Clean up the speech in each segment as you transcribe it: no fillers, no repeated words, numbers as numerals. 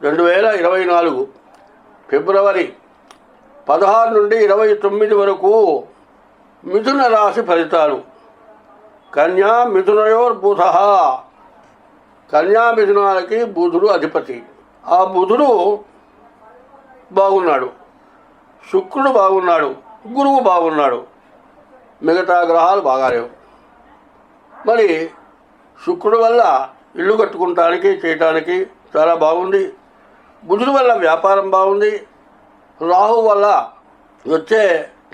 2024 ఫిబ్రవరి 16 నుండి 29 వరకు మిథున రాశి ఫలితాలు. కన్యా మిథునయోర్బుధ. కన్యా మిథునాలకి బుధుడు అధిపతి. ఆ బుధుడు బాగున్నాడు, శుక్రుడు బాగున్నాడు, గురువు బాగున్నాడు, మిగతా గ్రహాలు బాగాలేవు. మరి శుక్రుడు వల్ల ఇల్లు కట్టుకుంటానికి చేయటానికి చాలా బాగుంది. బుధుడు వల్ల వ్యాపారం బాగుంది. రాహు వల్ల వచ్చే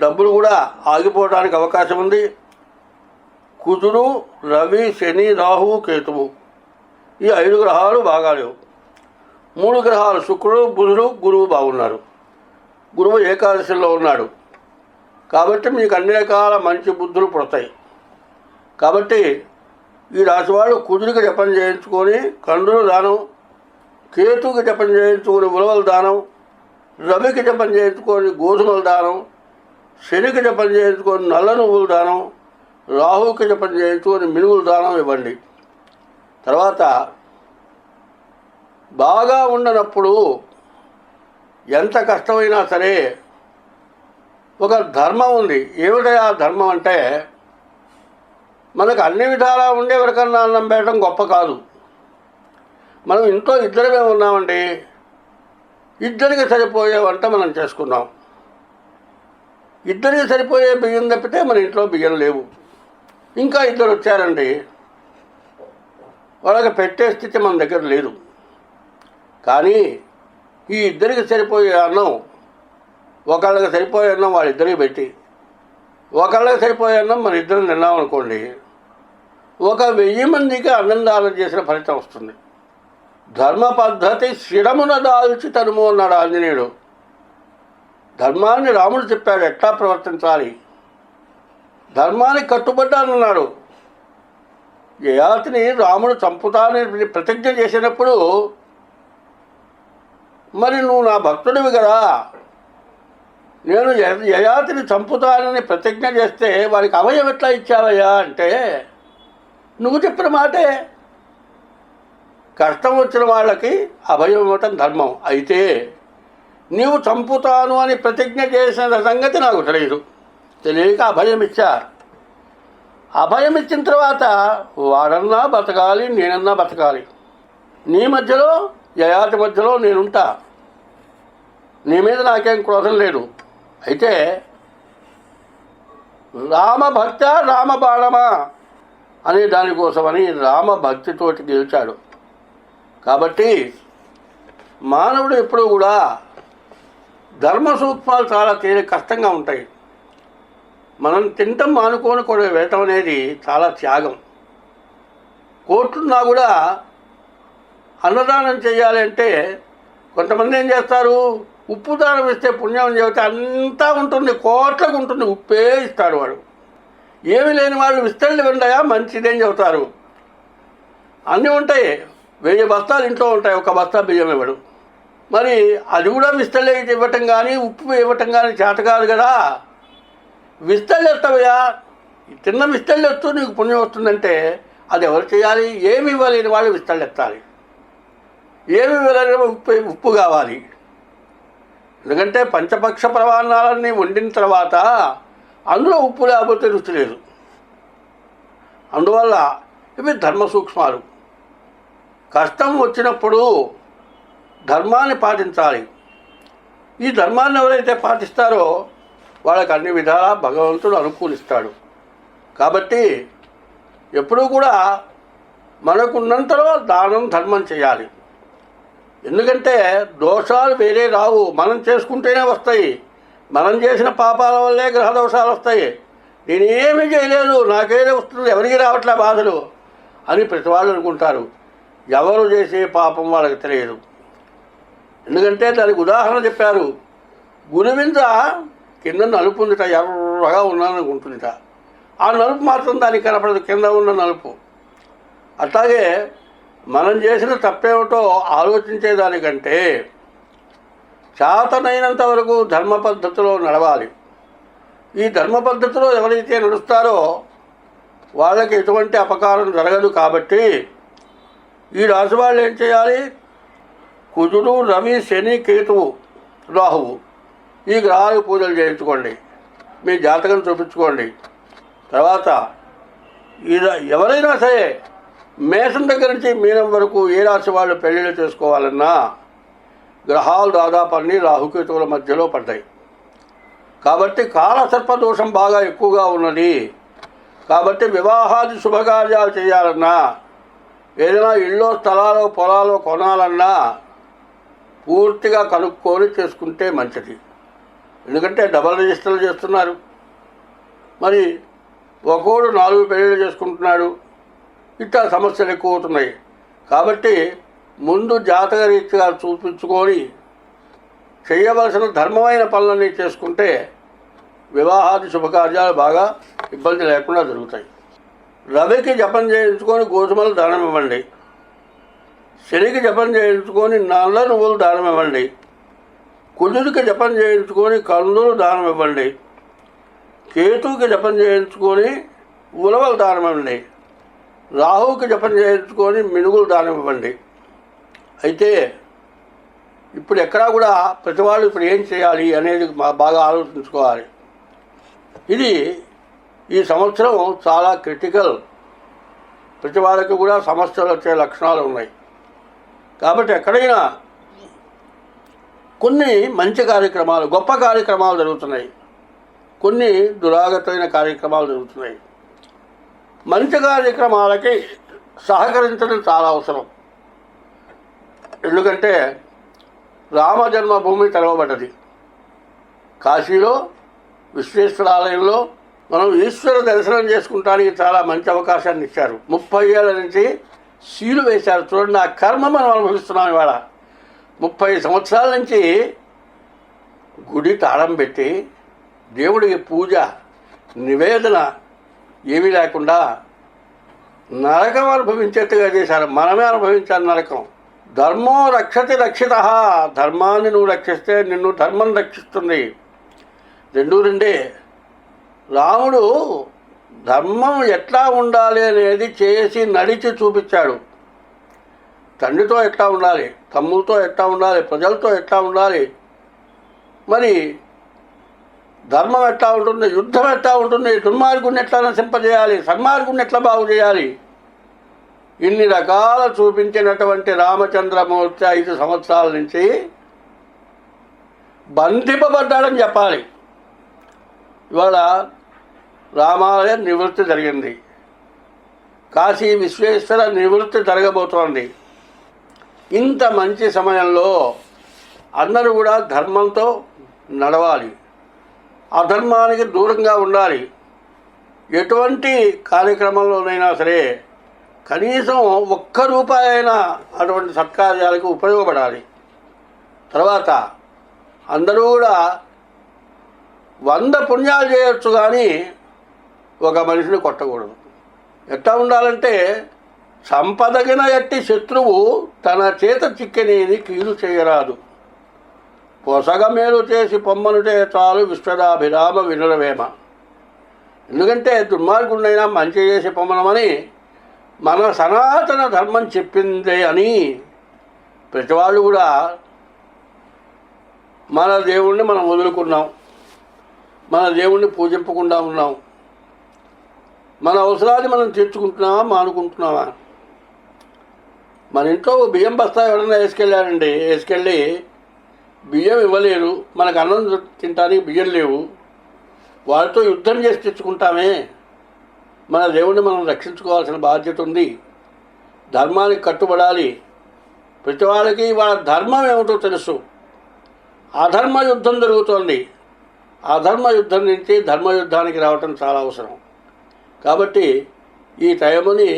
డబ్బులు కూడా ఆగిపోవడానికి అవకాశం ఉంది. కుజుడు, రవి, శని, రాహువు, కేతువు ఈ 5 గ్రహాలు బాగాలేవు. 3 గ్రహాలు శుక్రుడు, బుధుడు, గురువు బాగున్నారు. గురువు ఏకాదశిలో ఉన్నాడు కాబట్టి మీకు అన్ని రకాల మంచి బుద్ధులు పుడతాయి. కాబట్టి ఈ రాశి వాళ్ళు కుజుడికి జపం చేయించుకొని కందులు దానం, కేతువుకి జపం చేయించుకొని ఉలవల దానం, రవికి జపం చేయించుకొని గోధుమల దానం, శనికి జపం చేయించుకొని నల్ల నువ్వుల దానం, రాహువుకి జపం చేయించుకొని మినుగుల దానం ఇవ్వండి. తర్వాత బాగా ఉండనప్పుడు ఎంత కష్టమైనా సరే ఒక ధర్మం ఉంది. ఏమిటా ధర్మం అంటే, మనకు అన్ని విధాలా ఉండే ఎవరికన్నా అన్నం పెట్టడం గొప్ప కాదు. మనం ఇంట్లో ఇద్దరమే ఉన్నామండి, ఇద్దరికి సరిపోయే వంట మనం చేసుకున్నాం. ఇద్దరికి సరిపోయే బియ్యం తప్పితే మన ఇంట్లో బియ్యం లేవు. ఇంకా 2 వచ్చారండి, వాళ్ళకి పెట్టే స్థితి మన దగ్గర లేదు. కానీ ఈ ఇద్దరికి సరిపోయే అన్నం, ఒకళ్ళకి సరిపోయే అన్నం వాళ్ళిద్దరికి పెట్టి, ఒకళ్ళకి సరిపోయే అన్నం మన ఇద్దరు తిన్నాం అనుకోండి, 1000 మందికి అన్నం దానం చేసిన ఫలితం వస్తుంది. ధర్మ పద్ధతి శిరమున దాల్చి తనుము అన్నాడు ఆంజనేయుడు. ధర్మాన్ని రాముడు చెప్పాడు ఎట్లా ప్రవర్తించాలి. ధర్మానికి కట్టుబడ్డానన్నాడు. యయాతిని రాముడు చంపుతానని ప్రతిజ్ఞ చేసినప్పుడు, మరి నువ్వు నా భక్తుడివి కదా, నేను యయాతిని చంపుతానని ప్రతిజ్ఞ చేస్తే వారికి అభయం ఎట్లా ఇచ్చావయ్యా అంటే, నువ్వు చెప్పిన మాటే. కష్టం వచ్చిన వాళ్ళకి అభయం ఇవ్వటం ధర్మం. అయితే నీవు చంపుతాను అని ప్రతిజ్ఞ చేసిన సంగతి నాకు తెలియదు. తెలియక అభయం ఇచ్చా. అభయం ఇచ్చిన తర్వాత వాడన్నా బతకాలి, నేనన్నా బతకాలి. నీ మధ్యలో, యయాతి మధ్యలో నేనుంటా. నీ మీద నాకేం క్రోధం లేదు. అయితే రామభక్త రామబాణమా అనే దానికోసమని రామభక్తితోటి గెలిచాడు. కాబట్టి మానవుడు ఎప్పుడూ కూడా ధర్మ సూక్ష్మాలు చాలా కష్టంగా ఉంటాయి. మనం తింటం మానుకొని కూడా వేయటం అనేది చాలా త్యాగం. కోట్లున్నా కూడా అన్నదానం చేయాలి అంటే కొంతమంది ఏం చేస్తారు, ఉప్పు దానం ఇస్తే పుణ్యం చెబితే అంతా ఉంటుంది, కోట్లకు ఉంటుంది, ఉప్పే ఇస్తాడు వాడు. ఏమి లేని వాళ్ళు విస్తళ్ళు ఉండయా మంచిదేం చెబుతారు. అన్నీ ఉంటాయి, 1000 బస్తాలు ఇంట్లో ఉంటాయి, 1 బస్తా బియ్యం ఇవ్వడు. మరి అది కూడా విస్తళ్ళు ఇవ్వటం కానీ ఉప్పు ఇవ్వటం కానీ చేత కాదు కదా. విస్తళ్ళు ఎత్తవయ్యా, తిన్న విస్తళ్ళు ఎత్తు నీకు పుణ్యం వస్తుందంటే అది ఎవరు చేయాలి? ఏమి ఇవ్వలేని వాళ్ళు విస్తళ్ళు ఎత్తాలి. ఏమి ఇవ్వలేని ఉప్పు కావాలి. ఎందుకంటే పంచపక్ష ప్రమాణాలన్నీ వండిన తర్వాత అందులో ఉప్పు లేకపోతే రుచి లేదు. అందువల్ల ఇవి ధర్మ సూక్ష్మాలు. కష్టం వచ్చినప్పుడు ధర్మాన్ని పాటించాలి. ఈ ధర్మాన్ని ఎవరైతే పాటిస్తారో వాళ్ళకి అన్ని విధాలా భగవంతుడు అనుకూలిస్తాడు. కాబట్టి ఎప్పుడూ కూడా మనకున్నంతలో దానం ధర్మం చేయాలి. ఎందుకంటే దోషాలు వేరే రావు, మనం చేసుకుంటేనే వస్తాయి. మనం చేసిన పాపాల వల్లే గ్రహ దోషాలు వస్తాయి. నేనేమీ చేయలేదు, నాకేదో వస్తుంది, ఎవరికి రావట్లే బాధలు అని ప్రతి వాళ్ళు అనుకుంటారు. ఎవరు చేసే పాపం వాళ్ళకి తెలియదు. ఎందుకంటే దానికి ఉదాహరణ చెప్పారు. గురువింద కింద నలుపు ఉందిట, ఎర్రగా ఉన్నాననుకుంటుందిట. ఆ నలుపు మాత్రం దానికి కనపడదు, కింద ఉన్న నలుపు. అట్లాగే మనం చేసిన తప్పేమిటో ఆలోచించేదానికంటే చేతనైనంత వరకు ధర్మ పద్ధతిలో నడవాలి. ఈ ధర్మ పద్ధతిలో ఎవరైతే నడుస్తారో వాళ్ళకి ఎటువంటి అపకారం జరగదు. కాబట్టి ఈ రాశి వాళ్ళు ఏం చేయాలి? కుజుడు, రవి, శని, కేతువు, రాహువు ఈ గ్రహాలకు పూజలు చేయించుకోండి. మీ జాతకం చూపించుకోండి. తర్వాత ఎవరైనా సరే మేషం దగ్గర నుంచి మీనం వరకు ఏ రాశి వాళ్ళు పెళ్ళిళ్ళు చేసుకోవాలన్నా గ్రహాలు దాదాపు అన్నీ రాహుకేతువుల మధ్యలో పడ్డాయి. కాబట్టి కాలసర్ప దోషం బాగా ఎక్కువగా ఉన్నది. కాబట్టి వివాహాది శుభకార్యాలు చేయాలన్నా, ఏదైనా ఇళ్ళో స్థలాలు పొలాలు కొనాలన్నా పూర్తిగా కనుక్కొని చేసుకుంటే మంచిది. ఎందుకంటే డబల్ రిజిస్టర్లు చేస్తున్నారు. మరి ఒకడు 4 పెళ్ళిళ్ళు చేసుకుంటున్నాడు. ఇట్లా సమస్యలు ఎక్కువ అవుతున్నాయి. కాబట్టి ముందు జాతక రీత్యా చూపించుకొని చేయవలసిన ధర్మమైన పనులన్నీ చేసుకుంటే వివాహాది శుభకార్యాలు బాగా ఇబ్బంది లేకుండా జరుగుతాయి. రవికి జపం చేయించుకొని గోధుమలు దానం ఇవ్వండి. శనికి జపం చేయించుకొని నల్ల నువ్వులు దానం ఇవ్వండి. కుజుడికి జపం చేయించుకొని కందులు దానం ఇవ్వండి. కేతువుకి జపం చేయించుకొని ఉలవలు దానం ఇవ్వండి. రాహువుకి జపం చేయించుకొని మినుగులు దానం ఇవ్వండి. అయితే ఇప్పుడు ఎక్కడా కూడా ప్రతి వాళ్ళు ఇప్పుడు ఏం చేయాలి అనేది బాగా ఆలోచించుకోవాలి. ఇది ఈ సంవత్సరం చాలా క్రిటికల్. ప్రతి వాళ్ళకి కూడా సమస్యలు వచ్చే లక్షణాలు ఉన్నాయి. కాబట్టి ఎక్కడైనా కొన్ని మంచి కార్యక్రమాలు, గొప్ప కార్యక్రమాలు జరుగుతున్నాయి. కొన్ని దురాగతమైన కార్యక్రమాలు జరుగుతున్నాయి. మంచి కార్యక్రమాలకి సహకరించడం చాలా అవసరం. ఎందుకంటే రామ జన్మభూమి తెరవబడ్డది. కాశీలో విశ్వేశ్వర ఆలయంలో మనం ఈశ్వర దర్శనం చేసుకుంటానికి చాలా మంచి అవకాశాన్ని ఇచ్చారు. 30 ఏళ్ళ నుంచి సీలు వేశారు. చూడండి, ఆ కర్మ మనం అనుభవిస్తున్నాం. ఇవాళ 30 సంవత్సరాల నుంచి గుడి తాళం పెట్టి దేవుడికి పూజ నివేదన ఏమీ లేకుండా నరకం అనుభవించేట్టుగా చేశారు. మనమే అనుభవించాలి నరకం. ధర్మో రక్షతి రక్షిత. ధర్మాన్ని నువ్వు రక్షిస్తే నిన్ను ధర్మం రక్షిస్తుంది. రెండే. రాముడు ధర్మం ఎట్లా ఉండాలి అనేది చేసి నడిచి చూపించాడు. తండ్రితో ఎట్లా ఉండాలి, తమ్ములతో ఎట్లా ఉండాలి, ప్రజలతో ఎట్లా ఉండాలి, మరి ధర్మం ఎట్లా ఉంటుంది, యుద్ధం ఎట్లా ఉంటుంది, దుర్మార్గుడిని ఎట్లా నశింపజేయాలి, సన్మార్గుడిని ఎట్లా బాగు చేయాలి, ఇన్ని రకాల చూపించినటువంటి రామచంద్రమూర్తి 5 సంవత్సరాల నుంచి బంధింపబడ్డాడని చెప్పాలి. ఇవాళ రామాలయ నివృత్తి జరిగింది. కాశీ విశ్వేశ్వర నివృత్తి జరగబోతోంది. ఇంత మంచి సమయంలో అందరూ కూడా ధర్మంతో నడవాలి, అధర్మానికి దూరంగా ఉండాలి. ఎటువంటి కార్యక్రమంలోనైనా సరే కనీసం 1 రూపాయి అయినా అటువంటి సత్కార్యాలకు ఉపయోగపడాలి. తర్వాత అందరూ కూడా 100 పుణ్యాలు చేయొచ్చు, కానీ ఒక మనిషిని కొట్టకూడదు. ఎట్లా ఉండాలంటే సంపదగిన ఎట్టి శత్రువు తన చేత చిక్కినేది కీలు చేయరాదు. పొసగ మేలు చేసి పొమ్మనుటే చాలు విశ్వదాభిరామ వినురవేమ. ఎందుకంటే దుర్మార్గుడినైనా మంచి చేసి పొమ్మనమని మన సనాతన ధర్మం చెప్పిందే అని ప్రతి వాళ్ళు కూడా మన దేవుణ్ణి మనం వదులుకున్నాం, మన దేవుణ్ణి పూజింపకుండా ఉన్నాం. మన అవసరాన్ని మనం తీర్చుకుంటున్నామా, మానుకుంటున్నామా? మన ఇంట్లో బియ్యం బస్తా ఎవరైనా వేసుకెళ్ళి బియ్యం ఇవ్వలేరు, మనకు అన్నం తినడానికి బియ్యం లేవు, వాళ్ళతో యుద్ధం చేసి తెచ్చుకుంటామే. మన దేవుణ్ణి మనం రక్షించుకోవాల్సిన బాధ్యత ఉంది. ధర్మానికి కట్టుబడాలి. ప్రతి వాళ్ళకి వాళ్ళ ధర్మం ఏమిటో తెలుసు. అధర్మ యుద్ధం జరుగుతోంది. అధర్మ యుద్ధం నుంచి ధర్మయుద్ధానికి రావటం చాలా అవసరం. కాబట్టి ఈ టైంని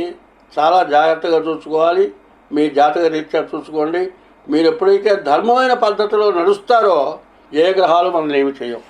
చాలా జాగ్రత్తగా చూసుకోవాలి. మీ జాతక రీత్యా చూసుకోండి. మీరు ఎప్పుడైతే ధర్మమైన పద్ధతిలో నడుస్తారో ఏ గ్రహాలు మనల్ని ఏమి చేయవు.